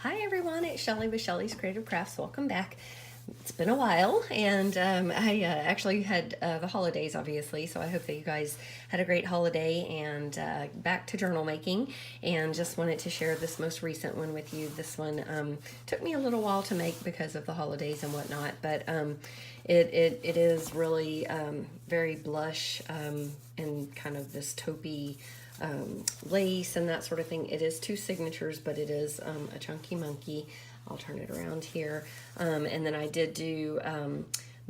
Hi everyone, it's Shelly with Shelly's Creative Crafts. Welcome back. It's been a while, and I actually had the holidays, obviously, so I hope that you guys had a great holiday and back to journal making. And just wanted to share this most recent one with you. This one took me a little while to make because of the holidays and whatnot, but it is really very blush and kind of this taupey lace and that sort of thing. It is two signatures, but it is a chunky monkey. I'll turn it around here. And then I did do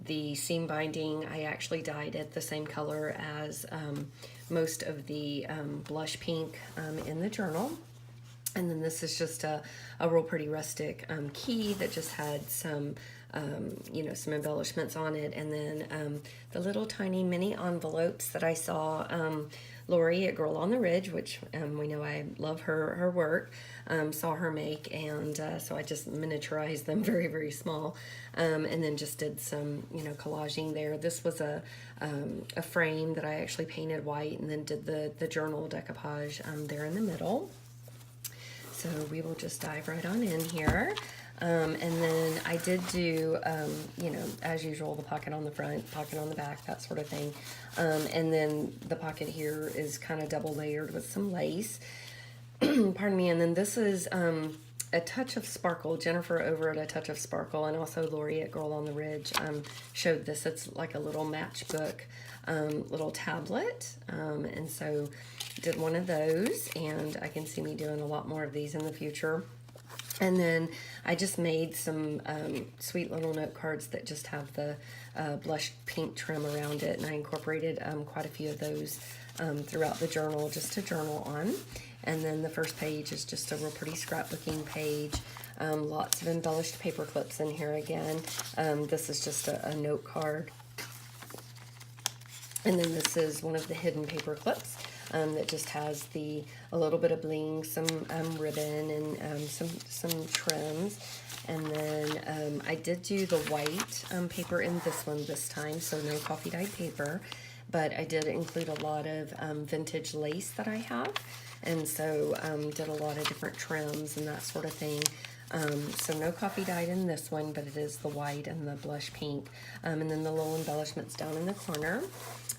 the seam binding. I actually dyed it the same color as most of the blush pink in the journal. And then this is just a real pretty rustic key that just had some, some embellishments on it. And then the little tiny mini envelopes that I saw Lori at Girl on the Ridge, which we know I love her work, saw her make, and so I just miniaturized them very, very small, and then just did some, collaging there. This was a frame that I actually painted white and then did the journal decoupage there in the middle. So we will just dive right on in here. And then I did do, as usual, the pocket on the front, pocket on the back, that sort of thing. And then the pocket here is kind of double layered with some lace. Pardon me. And then this is a Touch of Sparkle. Jennifer over at A Touch of Sparkle, and also Lori at Girl on the Ridge showed this. It's like a little matchbook, little tablet. And so did one of those, and I can see me doing a lot more of these in the future. And then I just made some sweet little note cards that just have the blush pink trim around it, and I incorporated quite a few of those throughout the journal just to journal on. And then the first page is just a real pretty scrapbooking page. Lots of embellished paper clips in here again. This is just a note card. And then this is one of the hidden paper clips. That just has a little bit of bling, some ribbon, and some trims. And then I did do the white paper in this one this time, so no coffee dyed paper. But I did include a lot of vintage lace that I have, and so did a lot of different trims and that sort of thing. So no coffee dyed in this one, but it is the white and the blush pink. And then the little embellishments down in the corner.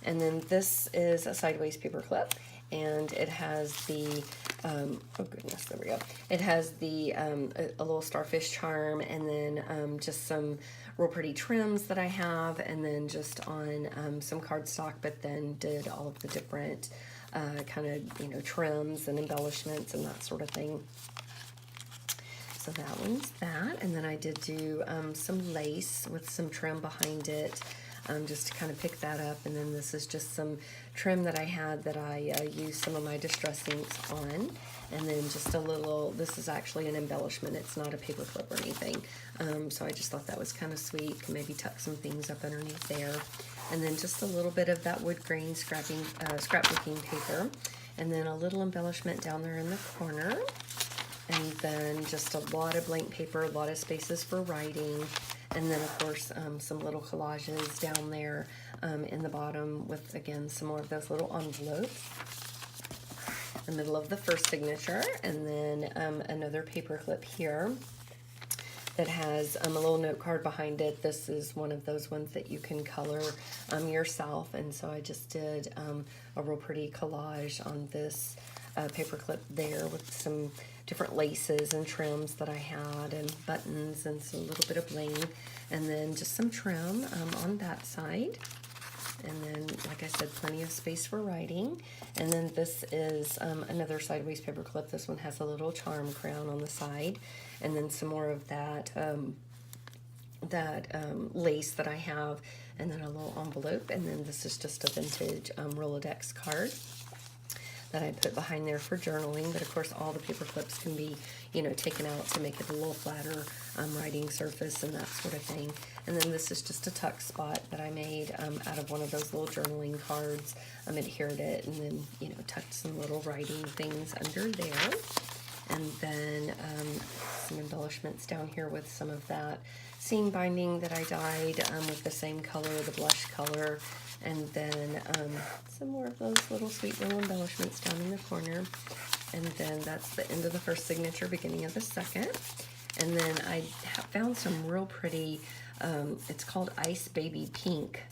And then this is a sideways paper clip, and it has the, oh goodness, there we go. It has the, a little starfish charm, and then just some real pretty trims that I have, and then just on some cardstock, but then did all of the different kind of, trims and embellishments and that sort of thing. So that one's that. And then I did do some lace with some trim behind it, just to kind of pick that up. And then this is just some trim that I had that I used some of my distress inks on. And then just a little, this is actually an embellishment. It's not a paper clip or anything. So I just thought that was kind of sweet. Can maybe tuck some things up underneath there. And then just a little bit of that wood grain scrapbooking paper. And then a little embellishment down there in the corner. And then just a lot of blank paper, a lot of spaces for writing. And then, of course, some little collages down there in the bottom with, again, some more of those little envelopes. In the middle of the first signature. And then another paper clip here that has a little note card behind it. This is one of those ones that you can color yourself. And so I just did a real pretty collage on this paper clip there with some different laces and trims that I had, and buttons, and some little bit of bling, and then just some trim on that side. And then, like I said, plenty of space for writing. And then this is another sideways paper clip. This one has a little charm crown on the side, and then some more of that lace that I have, and then a little envelope. And then this is just a vintage Rolodex card that I put behind there for journaling. But of course, all the paper clips can be, taken out to make it a little flatter writing surface and that sort of thing. And then this is just a tuck spot that I made out of one of those little journaling cards. Adhered it, and then, tucked some little writing things under there. And then some embellishments down here with some of that seam binding that I dyed with the same color, the blush color. And then some more of those little sweet little embellishments down in the corner. and then that's the end of the first signature, beginning of the second. And then I found some real pretty, it's called Ice Baby Pink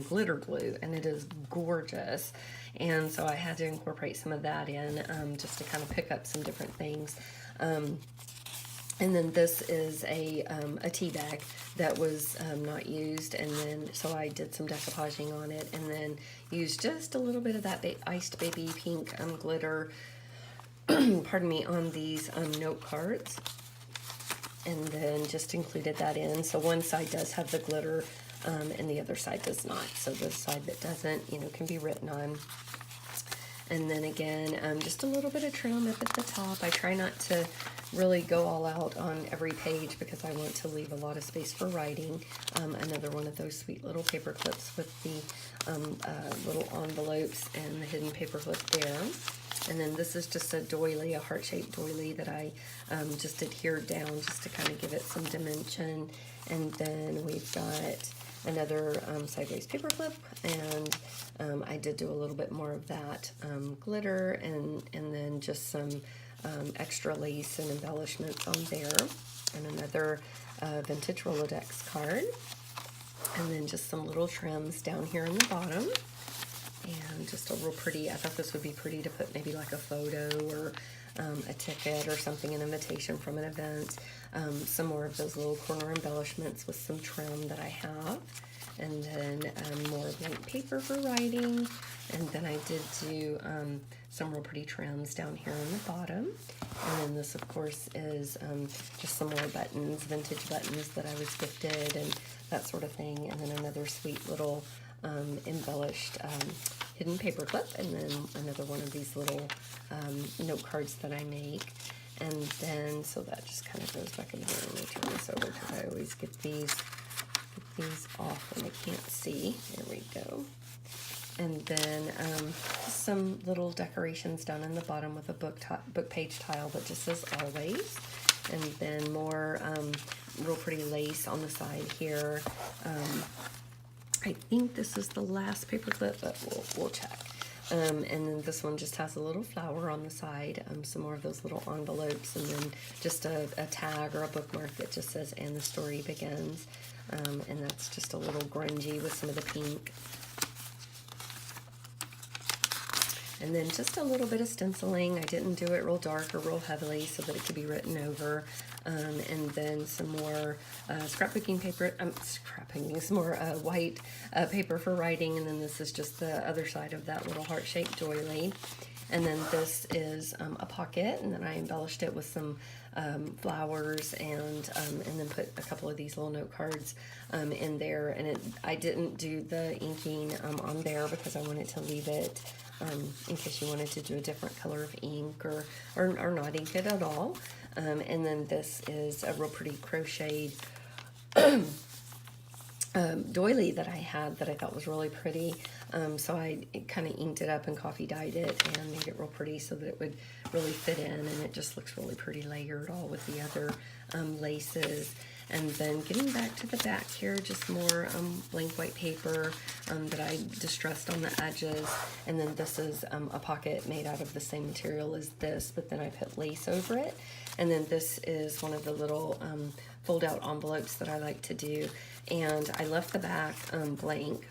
glitter glue, and it is gorgeous. And so I had to incorporate some of that in just to kind of pick up some different things. And then this is a tea bag that was not used, and then so I did some decoupaging on it, and then used just a little bit of that iced baby pink glitter, pardon me, on these note cards, and then just included that in. So one side does have the glitter, and the other side does not. So the side that doesn't, you know, can be written on. And then again, just a little bit of trim up at the top. I try not to really go all out on every page because I want to leave a lot of space for writing. Another one of those sweet little paper clips with the little envelopes and the hidden paper clip there. And then this is just a doily, a heart-shaped doily that I just adhered down just to kind of give it some dimension. And then we've got another sideways paper clip, and I did do a little bit more of that glitter, and then just some extra lace and embellishments on there, and another vintage Rolodex card, and then just some little trims down here in the bottom, and just a real pretty, I thought this would be pretty to put maybe like a photo or a ticket or something, an invitation from an event. Some more of those little corner embellishments with some trim that I have, and then more blank paper for writing, and then I did do some real pretty trims down here on the bottom, and then this of course is just some more buttons, vintage buttons that I was gifted and that sort of thing, and then another sweet little embellished hidden paper clip, and then another one of these little note cards that I make. And then, so that just kind of goes back in here. Let me turn this over because I always get these off when I can't see. There we go. And then some little decorations down in the bottom with a book page tile that just says always. And then more real pretty lace on the side here. I think this is the last paper clip, but we'll check. And then this one just has a little flower on the side, some more of those little envelopes, and then just a tag or a bookmark that just says, "And the story begins." And that's just a little grungy with some of the pink. And then just a little bit of stenciling. I didn't do it real dark or real heavily so that it could be written over. And then some more scrapbooking paper, some more white paper for writing. And then this is just the other side of that little heart-shaped doily. And then this is a pocket, and then I embellished it with some flowers, and then put a couple of these little note cards in there. And I didn't do the inking on there because I wanted to leave it in case you wanted to do a different color of ink or not ink it at all. And then this is a real pretty crocheted doily that I had that I thought was really pretty. So I kind of inked it up and coffee dyed it and made it real pretty so that it would really fit in, and it just looks really pretty layered all with the other laces. And then getting back to the back here, just more blank white paper that I distressed on the edges. And then this is a pocket made out of the same material as this, but then I put lace over it. And then this is one of the little fold-out envelopes that I like to do. And I left the back blank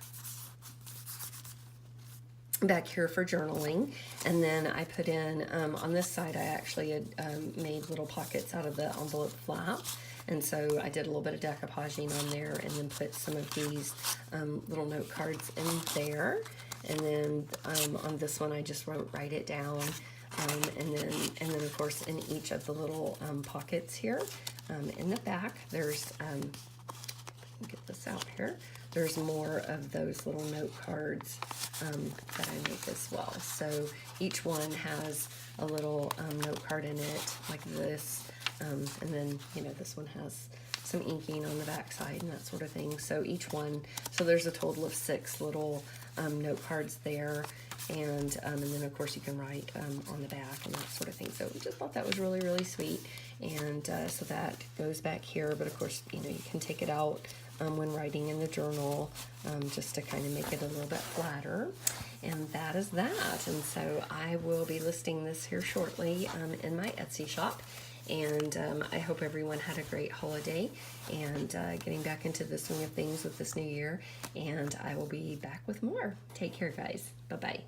back here for journaling, and then I put in on this side I actually had made little pockets out of the envelope flap, and so I did a little bit of decoupaging on there, and then put some of these little note cards in there. And then on this one I just wrote "Write it down," and then of course in each of the little pockets here in the back there's get this out here. There's more of those little note cards that I make as well. So each one has a little note card in it, like this, and then this one has some inking on the back side and that sort of thing. So each one, so there's a total of 6 little note cards there, and then of course you can write on the back and that sort of thing. So we just thought that was really, really sweet, and so that goes back here. But of course, you can take it out when writing in the journal, just to kind of make it a little bit flatter. And that is that. And so I will be listing this here shortly in my Etsy shop. And I hope everyone had a great holiday and getting back into the swing of things with this new year. And I will be back with more. Take care, guys. Bye-bye.